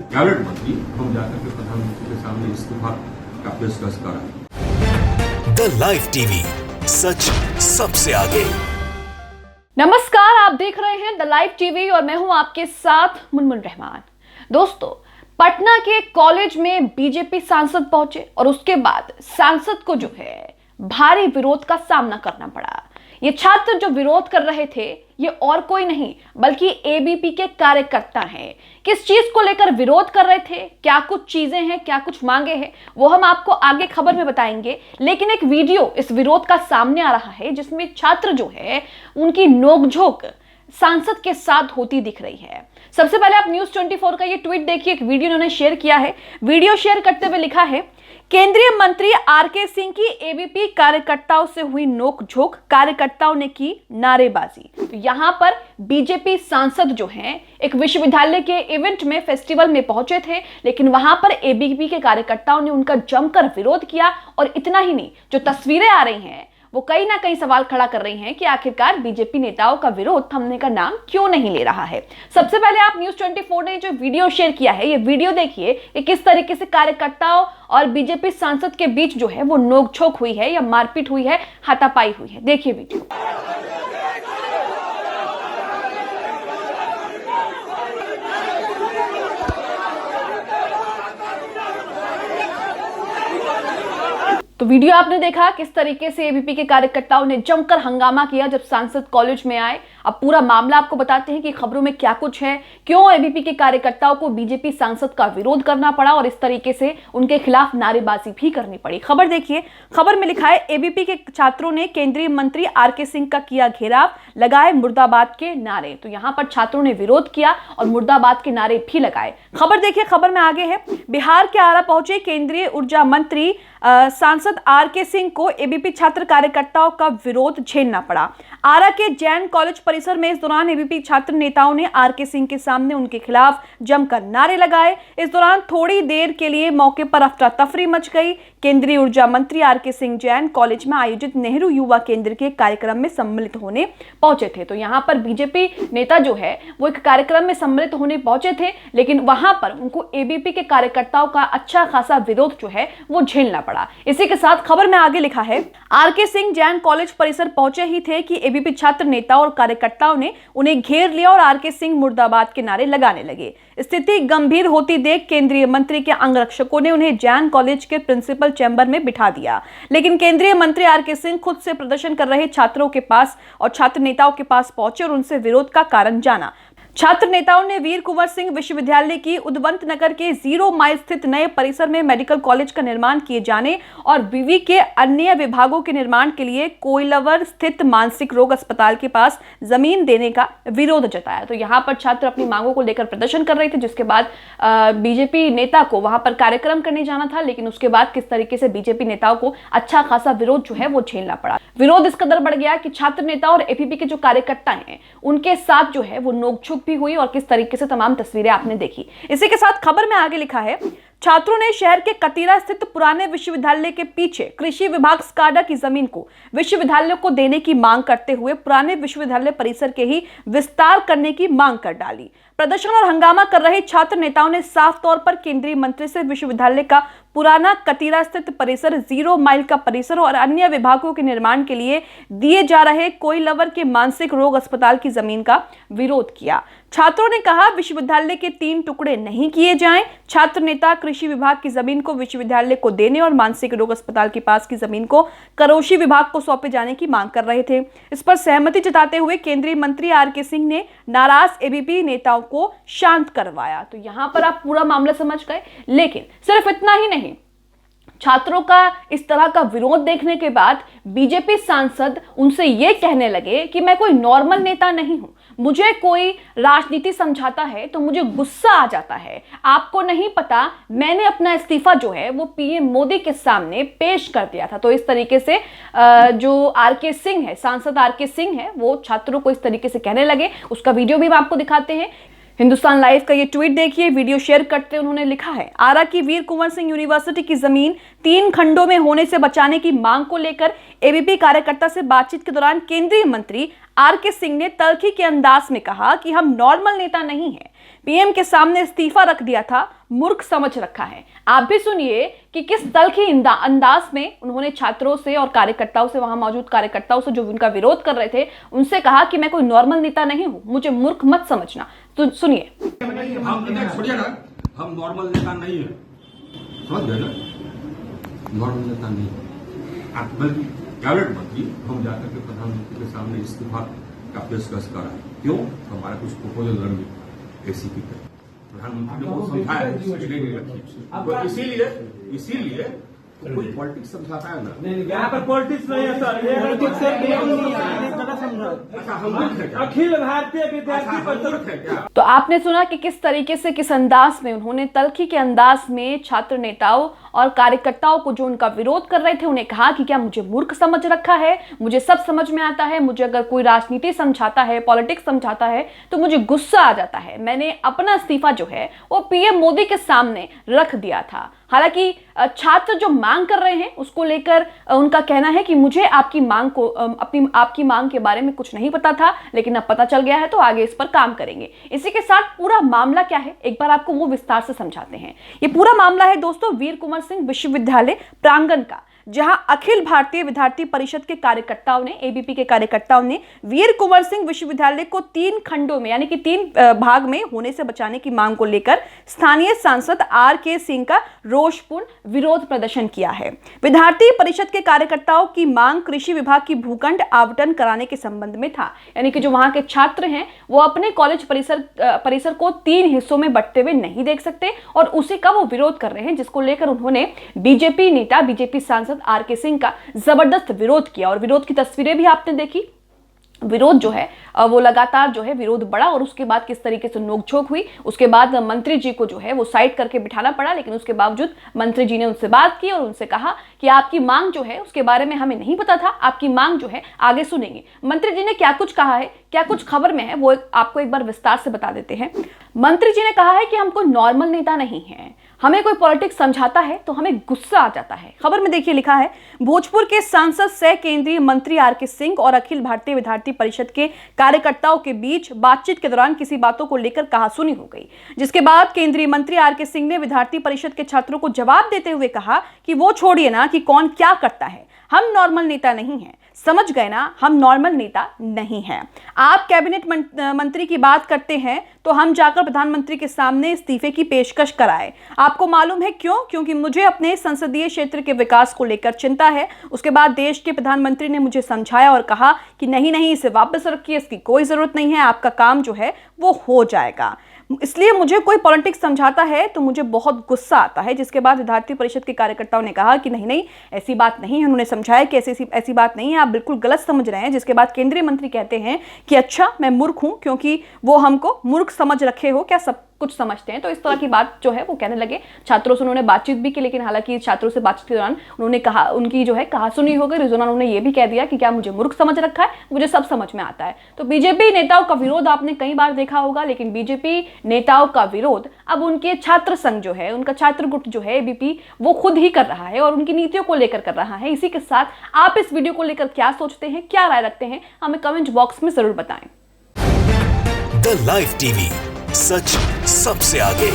Cabinet मंत्री हम जाकर के प्रधानमंत्री के सामने इस्तीफा का पेशकश करा। द लाइव टीवी, सच सबसे आगे। नमस्कार, आप देख रहे हैं द लाइव टीवी और मैं हूं आपके साथ मुनमुन रहमान। दोस्तों, पटना के कॉलेज में बीजेपी सांसद पहुंचे और उसके बाद सांसद को जो है भारी विरोध का सामना करना पड़ा। ये छात्र जो विरोध कर रहे थे ये और कोई नहीं बल्कि एबीपी के कार्यकर्ता हैं। किस चीज को लेकर विरोध कर रहे थे, क्या कुछ चीजें हैं, क्या कुछ मांगे हैं, वो हम आपको आगे खबर में बताएंगे। लेकिन एक वीडियो इस विरोध का सामने आ रहा है जिसमें छात्र जो है उनकी नोकझोंक सांसद के साथ होती दिख रही है। सबसे पहले आप न्यूज़ 24 का ये ट्वीट देखिए, एक वीडियो उन्होंने शेयर किया है। वीडियो शेयर करते हुए लिखा है, केंद्रीय मंत्री आरके सिंह की एबीपी कार्यकर्ताओं से हुई नोकझोंक, कार्यकर्ताओं ने की नारेबाजी। तो यहां पर बीजेपी सांसद जो हैं एक विश्वविद्यालय के इवेंट में, फेस्टिवल में पहुंचे थे, लेकिन वहां पर एबीपी के कार्यकर्ताओं ने उनका जमकर विरोध किया। और इतना ही नहीं, जो तस्वीरें आ रही हैं वो कहीं ना कहीं सवाल खड़ा कर रही हैं कि आखिरकार बीजेपी नेताओं का विरोध थमने का नाम क्यों नहीं ले रहा है। सबसे पहले आप न्यूज़ 24 ने जो वीडियो शेयर किया है, ये वीडियो देखिए कि किस तरीके से कार्यकर्ताओं और बीजेपी सांसद के बीच जो है वो नोकझोंक हुई है या मारपीट हुई है, हाथापाई हुई है। देखिए वीडियो। तो वीडियो आपने देखा किस तरीके से एबीपी के कार्यकर्ताओं ने जमकर हंगामा किया जब सांसद कॉलेज में आए। अब पूरा मामला आपको बताते हैं कि खबरों में क्या कुछ है, क्यों एबीपी के कार्यकर्ताओं को बीजेपी सांसद का विरोध करना पड़ा और इस तरीके से उनके खिलाफ नारेबाजी भी करनी पड़ी। खबर देखिए, खबर में लिखा है, एबीपी के छात्रों ने केंद्रीय मंत्री आरके सिंह का किया घेराव, लगाए मुर्दाबाद के नारे। तो यहां पर छात्रों ने विरोध किया और मुर्दाबाद के नारे भी लगाए। खबर देखिए, खबर में आगे है, बिहार के आरा पहुंचे केंद्रीय ऊर्जा मंत्री सांसद आरके सिंह को एबीपी छात्र कार्यकर्ताओं का विरोध झेलना पड़ा। आरा के जैन कॉलेज परिसर में इस दौरान एबीपी छात्र नेताओं ने आरके सिंह के सामने उनके खिलाफ जमकर नारे लगाए। इस दौरान थोड़ी देर के लिए मौके पर अफरा तफरी मच गई। केंद्रीय ऊर्जा मंत्री आरके सिंह जैन कॉलेज में आयोजित नेहरू युवा केंद्र के कार्यक्रम में सम्मिलित होने पहुंचे थे। तो यहाँ पर बीजेपी नेता जो है वो एक कार्यक्रम में सम्मिलित होने पहुंचे थे, लेकिन वहां पर उनको एबीपी के कार्यकर्ताओं का अच्छा खासा विरोध जो है वो झेलना पड़ा। इसी के साथ खबर में आगे लिखा है, आरके सिंह जैन कॉलेज परिसर पहुंचे ही थे कि एबीपी छात्र नेताओं और कार्यकर्ताओं ने उन्हें घेर लिया और आरके सिंह मुर्दाबाद के नारे लगाने लगे। स्थिति गंभीर होती देख केंद्रीय मंत्री के अंगरक्षकों ने उन्हें जैन कॉलेज के प्रिंसिपल चैम्बर में बिठा दिया। लेकिन केंद्रीय मंत्री आरके सिंह खुद से प्रदर्शन कर रहे छात्रों के पास और छात्र नेताओं के पास पहुंचे और उनसे विरोध का कारण जाना। छात्र नेताओं ने वीर कुंवर सिंह विश्वविद्यालय की उद्वंत नगर के 0 माइल स्थित नए परिसर में मेडिकल कॉलेज का निर्माण किए जाने और विवि के अन्य विभागों के निर्माण के लिए कोइलवर स्थित मानसिक रोग अस्पताल के पास जमीन देने का विरोध जताया। तो यहाँ पर छात्र अपनी मांगों को लेकर प्रदर्शन कर रहे थे, जिसके बाद बीजेपी नेता को वहां पर कार्यक्रम करने जाना था, लेकिन उसके बाद किस तरीके से बीजेपी नेताओं को अच्छा खासा विरोध जो है वो झेलना पड़ा। विरोध इस कदर बढ़ गया कि छात्र नेता और एबीपी के जो कार्यकर्ता हैं उनके साथ जो है वो नोकझोंक भी हुई और किस तरीके से तमाम तस्वीरें आपने देखी। इसी के साथ खबर में आगे लिखा है, छात्रों ने शहर के कतीरा स्थित पुराने विश्वविद्यालय के पीछे कृषि विभाग स्काडा की जमीन को विश्वविद्यालय को देने की मांग करते हुए पुराने विश्वविद्यालय परिसर के ही विस्तार करने की मांग कर डाली। प्रदर्शन और हंगामा कर रहे छात्र नेताओं ने साफ तौर पर केंद्रीय मंत्री से विश्वविद्यालय का पुराना कतीरा स्थित परिसर, 0 माइल का परिसर और अन्य विभागों के निर्माण के लिए दिए जा रहे कोइलवर के मानसिक रोग अस्पताल की जमीन का विरोध किया। छात्रों ने कहा, विश्वविद्यालय के 3 टुकड़े नहीं किए जाएं। छात्र नेता कृषि विभाग की जमीन को विश्वविद्यालय को देने और मानसिक रोग अस्पताल के पास की जमीन को करोशी विभाग को सौंपे जाने की मांग कर रहे थे। इस पर सहमति जताते हुए केंद्रीय मंत्री आरके सिंह ने नाराज एबीपी नेताओं को शांत करवाया। तो यहां पर आप पूरा मामला समझ गए। लेकिन सिर्फ इतना ही नहीं, छात्रों का इस तरह का विरोध देखने के बाद बीजेपी सांसद उनसे यह कहने लगे कि मैं कोई नॉर्मल नेता नहीं हूं, मुझे कोई राजनीति समझाता है तो मुझे गुस्सा आ जाता है। आपको नहीं पता, मैंने अपना इस्तीफा जो है वो पीएम मोदी के सामने पेश कर दिया था। तो इस तरीके से जो आरके सिंह है, सांसद आरके सिंह है, वो छात्रों को इस तरीके से कहने लगे। उसका वीडियो भी हम आपको दिखाते हैं। हिंदुस्तान लाइव का ये ट्वीट देखिए, वीडियो शेयर करते उन्होंने लिखा है, आरा की वीर कुंवर सिंह यूनिवर्सिटी की जमीन 3 खंडों में होने से बचाने की मांग को लेकर एबीपी कार्यकर्ता से बातचीत के दौरान केंद्रीय मंत्री आरके सिंह ने तल्खी के अंदाज में कहा कि हम नॉर्मल नेता नहीं हैं, पीएम के सामने इस्तीफा रख दिया था, मूर्ख समझ रखा है। आप भी सुनिए कि किस तल्खी अंदाज में उन्होंने छात्रों से और कार्यकर्ताओं से, वहां मौजूद कार्यकर्ताओं से जो उनका विरोध कर रहे थे, उनसे कहा कि मैं कोई नॉर्मल नेता नहीं हूं, मुझे मूर्ख मत समझना। तो सुनिए। छोड़िए ना, हम नॉर्मल नेता नहीं है, समझ गए ना, नॉर्मल नेता नहीं है। कैबिनेट मंत्री हम जाकर के प्रधानमंत्री के सामने इस्तीफा का पेशकश करा है। क्यों? हमारा कुछ प्रपोजल लड़े एसीपी पे, प्रधानमंत्री ने वो समझाया नहीं रखी, इसीलिए तो कोई पॉलिटिक्स समझाता है ना, यहाँ पर पॉलिटिक्स नहीं है सर, ये पॉलिटिक्स से अच्छा हम मूर्ख हैं क्या? अखिल भारतीय विद्यार्थी अच्छा, हम मूर्ख हैं क्या? तो आपने सुना कि किस तरीके से, किस अंदाज में उन्होंने तल्खी के अंदाज में छात्र नेताओं और कार्यकर्ताओं को जो उनका विरोध कर रहे थे, उन्हें कहा कि क्या मुझे मूर्ख समझ रखा है, मुझे सब समझ में आता है, मुझे अगर कोई राजनीति समझाता है, पॉलिटिक्स समझाता है तो मुझे गुस्सा आ जाता है। मैंने अपना इस्तीफा जो है वो पीएम मोदी के सामने रख दिया था। हालांकि छात्र जो मांग कर रहे हैं उसको लेकर उनका कहना है कि मुझे आपकी मांग को आपकी मांग के बारे में कुछ नहीं पता था, लेकिन अब पता चल गया है तो आगे इस पर काम करेंगे। इसी के साथ पूरा मामला क्या है एक बार आपको वो विस्तार से समझाते हैं। ये पूरा मामला है दोस्तों वीर कुंवर सिंह विश्वविद्यालय प्रांगण का, जहां अखिल भारतीय विद्यार्थी परिषद के कार्यकर्ताओं ने, एबीपी के कार्यकर्ताओं ने वीर कुंवर सिंह विश्वविद्यालय को 3 खंडों में यानी कि 3 भाग में होने से बचाने की मांग को लेकर स्थानीय सांसद आर.के. सिंह का रोषपूर्ण विरोध प्रदर्शन किया है। विद्यार्थी परिषद के कार्यकर्ताओं की मांग कृषि विभाग की भूखंड आवंटन कराने के संबंध में था, यानी कि जो वहां के छात्र हैं वो अपने कॉलेज परिसर को 3 हिस्सों में बंटते हुए नहीं देख सकते और उसी का वो विरोध कर रहे हैं, जिसको लेकर उन्होंने बीजेपी नेता, बीजेपी सांसद आर.के. सिंह का जबरदस्त विरोध किया और विरोध की तस्वीरें भी आपने देखी। विरोध जो है वो लगातार जो है विरोध बढ़ा और उसके बाद किस तरीके से नोकझोंक हुई, उसके बाद मंत्री जी को जो है वो साइड करके बिठाना पड़ा, लेकिन उसके बावजूद मंत्री जी ने उनसे बात की और उनसे कहा कि आपकी मांग जो है उसके बारे में हमें नहीं पता था, आपकी मांग जो है आगे सुनेंगे। मंत्री जी ने क्या कुछ कहा है, क्या कुछ खबर में है, वो आपको एक बार विस्तार से बता देते हैं। मंत्री जी ने कहा है कि हम कोई नॉर्मल नेता नहीं है, हमें कोई पॉलिटिक्स समझाता है तो हमें गुस्सा आ जाता है। खबर में देखिए लिखा है, भोजपुर के सांसद सह केंद्रीय मंत्री आर.के. सिंह और अखिल भारतीय विद्यार्थी परिषद के कार्यकर्ताओं के बीच बातचीत के दौरान किसी बातों को लेकर कहासुनी हो गई, जिसके बाद केंद्रीय मंत्री आर.के. सिंह ने विद्यार्थी परिषद के छात्रों को जवाब देते हुए कहा कि वो छोड़िए ना कि कौन क्या करता है, हम नॉर्मल नेता नहीं हैं, समझ गए ना, हम नॉर्मल नेता नहीं हैं। आप कैबिनेट मंत्री की बात करते हैं तो हम जाकर प्रधानमंत्री के सामने इस्तीफे की पेशकश कराए। आपको मालूम है क्यों? क्योंकि मुझे अपने संसदीय क्षेत्र के विकास को लेकर चिंता है। उसके बाद देश के प्रधानमंत्री ने मुझे समझाया और कहा कि नहीं इसे वापस रखिए, इसकी कोई जरूरत नहीं है, आपका काम जो है वो हो जाएगा। इसलिए मुझे कोई पॉलिटिक्स समझाता है तो मुझे बहुत गुस्सा आता है। जिसके बाद विद्यार्थी परिषद के कार्यकर्ताओं ने कहा कि नहीं ऐसी बात नहीं है, उन्होंने समझाया कि ऐसी बात नहीं है, आप बिल्कुल गलत समझ रहे हैं। जिसके बाद केंद्रीय मंत्री कहते हैं कि अच्छा मैं मूर्ख हूं, क्योंकि वो हमको मूर्ख समझ रखे हो, क्या सब कुछ समझते हैं। तो इस तरह की बात जो है वो कहने लगे। छात्रों से उन्होंने बातचीत भी की, लेकिन हालांकि छात्रों से बातचीत के दौरान उन्होंने कहा, उनकी जो है कहासुनी हो गई। रिजवाना उन्होंने ये भी कह दिया कि क्या मुझे मूर्ख समझ रखा है, मुझे सब समझ में आता है। तो बीजेपी नेताओं का विरोध आपने कई बार देखा होगा, लेकिन बीजेपी नेताओं का विरोध अब उनके छात्र संघ जो है, उनका छात्र गुट जो है एबीपी, वो खुद ही कर रहा है और उनकी नीतियों को लेकर कर रहा है। इसी के साथ आप इस वीडियो को लेकर क्या सोचते हैं, क्या राय रखते हैं, हमें कमेंट बॉक्स में जरूर बताएं। द लाइव टीवी, सच सबसे आगे।